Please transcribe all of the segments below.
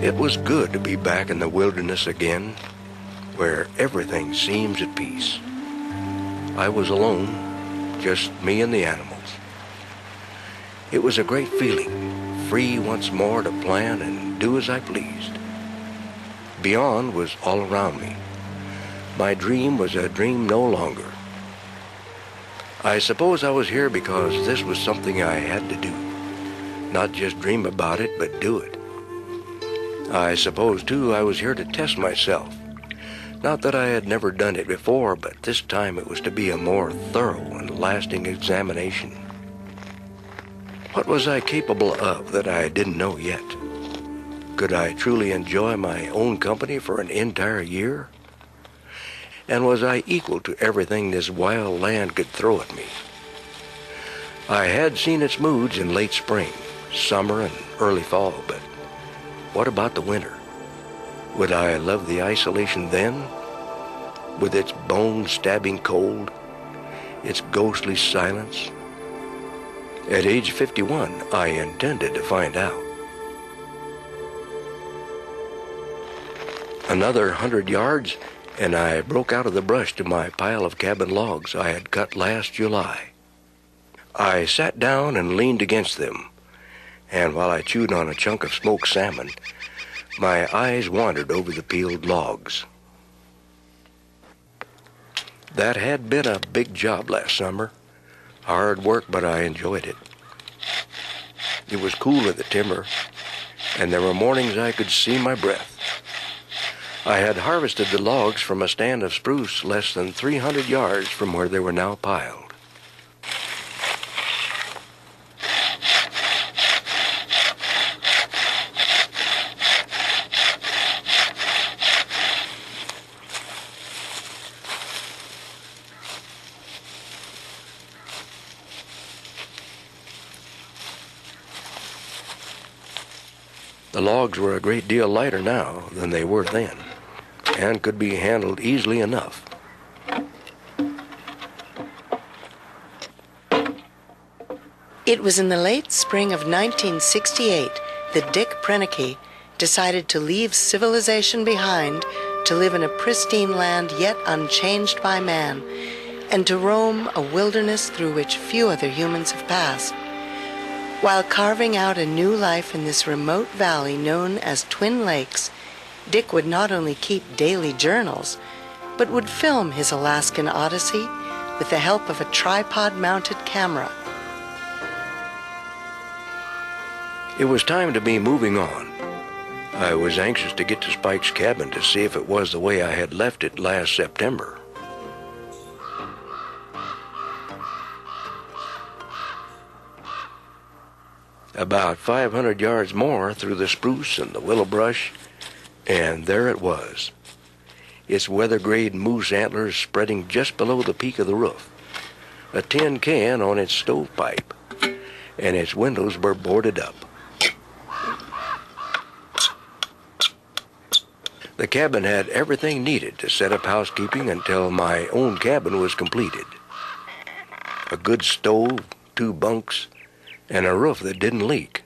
It was good to be back in the wilderness again, where everything seems at peace. I was alone, just me and the animals. It was a great feeling, free once more to plan and do as I pleased. Beyond was all around me. My dream was a dream no longer. I suppose I was here because this was something I had to do. Not just dream about it, but do it. I suppose, too, I was here to test myself. Not that I had never done it before, but this time it was to be a more thorough and lasting examination. What was I capable of that I didn't know yet? Could I truly enjoy my own company for an entire year? And was I equal to everything this wild land could throw at me? I had seen its moods in late spring, summer, and early fall, but what about the winter? Would I love the isolation then? With its bone-stabbing cold, its ghostly silence? At age 51, I intended to find out. Another 100 yards, and I broke out of the brush to my pile of cabin logs I had cut last July. I sat down and leaned against them, and while I chewed on a chunk of smoked salmon, my eyes wandered over the peeled logs. That had been a big job last summer. Hard work, but I enjoyed it. It was cool in the timber, and there were mornings I could see my breath. I had harvested the logs from a stand of spruce less than 300 yards from where they were now piled. The logs were a great deal lighter now than they were then, and could be handled easily enough. It was in the late spring of 1968 that Dick Prenneke decided to leave civilization behind to live in a pristine land yet unchanged by man, and to roam a wilderness through which few other humans have passed. While carving out a new life in this remote valley known as Twin Lakes, Dick would not only keep daily journals, but would film his Alaskan odyssey with the help of a tripod-mounted camera. It was time to be moving on. I was anxious to get to Spike's cabin to see if it was the way I had left it last September. About 500 yards more through the spruce and the willow brush, and there it was. Its weather-grade moose antlers spreading just below the peak of the roof, a tin can on its stovepipe, and its windows were boarded up. The cabin had everything needed to set up housekeeping until my own cabin was completed. A good stove, 2 bunks, and a roof that didn't leak.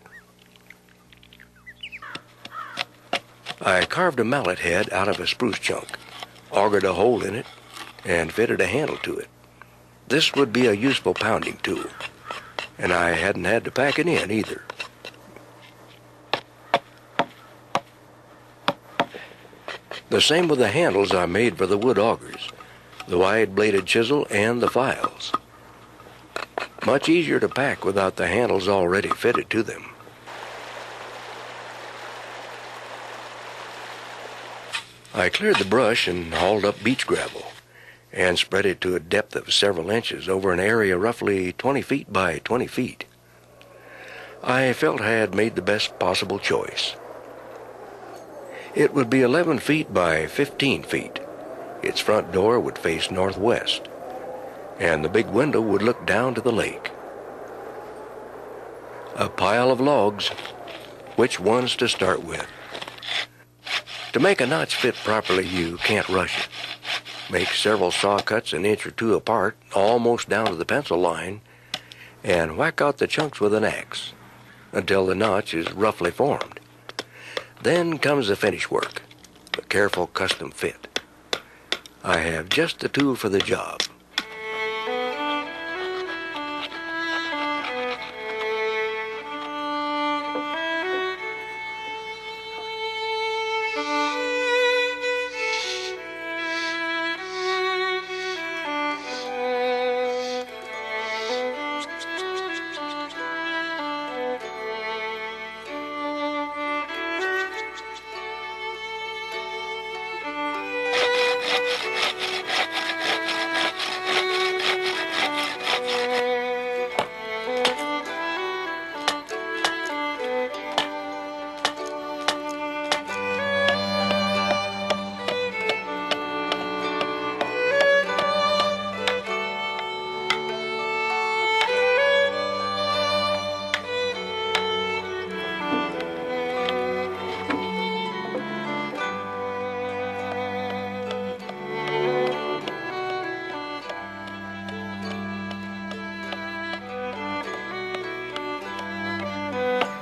I carved a mallet head out of a spruce chunk, augered a hole in it, and fitted a handle to it. This would be a useful pounding tool, and I hadn't had to pack it in either. The same with the handles I made for the wood augers, the wide-bladed chisel, and the files. Much easier to pack without the handles already fitted to them. I cleared the brush and hauled up beach gravel and spread it to a depth of several inches over an area roughly 20 feet by 20 feet. I felt I had made the best possible choice. It would be 11 feet by 15 feet. Its front door would face northwest, and the big window would look down to the lake. A pile of logs. Which ones to start with? To make a notch fit properly, you can't rush it. Make several saw cuts an inch or 2 apart, almost down to the pencil line, and whack out the chunks with an axe until the notch is roughly formed. Then comes the finish work, the careful custom fit. I have just the tool for the job.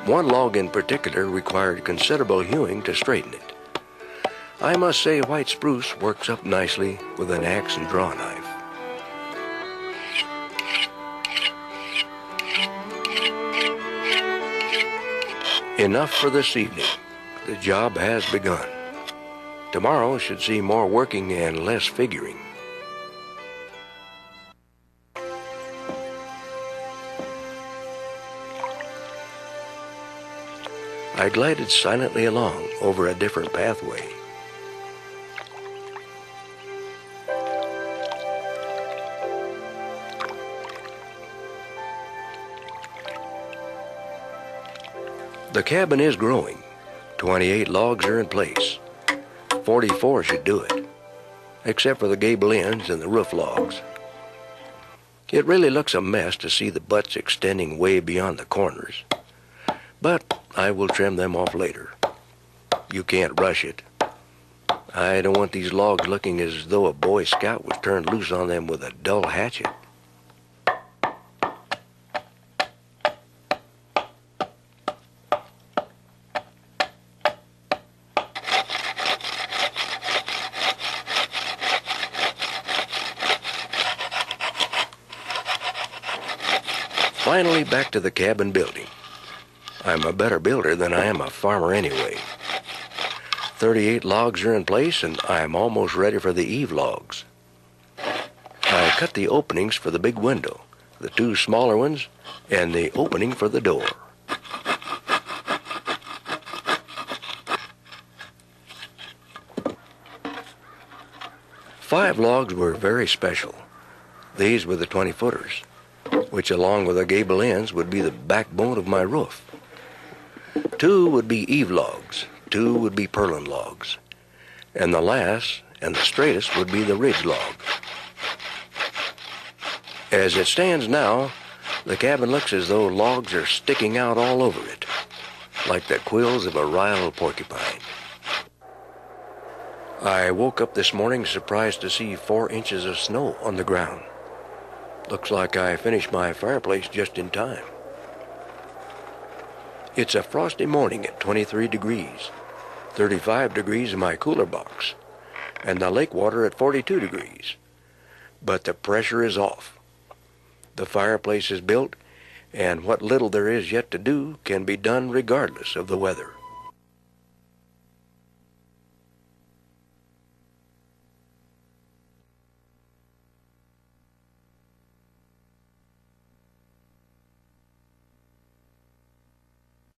One log in particular required considerable hewing to straighten it. I must say white spruce works up nicely with an axe and draw knife. Enough for this evening. The job has begun. Tomorrow should see more working and less figuring. I glided silently along over a different pathway. The cabin is growing. 28 logs are in place. 44 should do it, except for the gable ends and the roof logs. It really looks a mess to see the butts extending way beyond the corners, but I will trim them off later. You can't rush it. I don't want these logs looking as though a Boy Scout was turned loose on them with a dull hatchet. Finally back to the cabin building. I'm a better builder than I am a farmer anyway. 38 logs are in place and I'm almost ready for the eave logs. I cut the openings for the big window, the two smaller ones, and the opening for the door. Five logs were very special. These were the 20-footers, which along with the gable ends would be the backbone of my roof. 2 would be eave logs, 2 would be purlin logs, and the last and the straightest would be the ridge log. As it stands now, the cabin looks as though logs are sticking out all over it, like the quills of a riled porcupine. I woke up this morning surprised to see 4 inches of snow on the ground. Looks like I finished my fireplace just in time. It's a frosty morning at 23 degrees, 35 degrees in my cooler box, and the lake water at 42 degrees. But the pressure is off. The fireplace is built, and what little there is yet to do can be done regardless of the weather.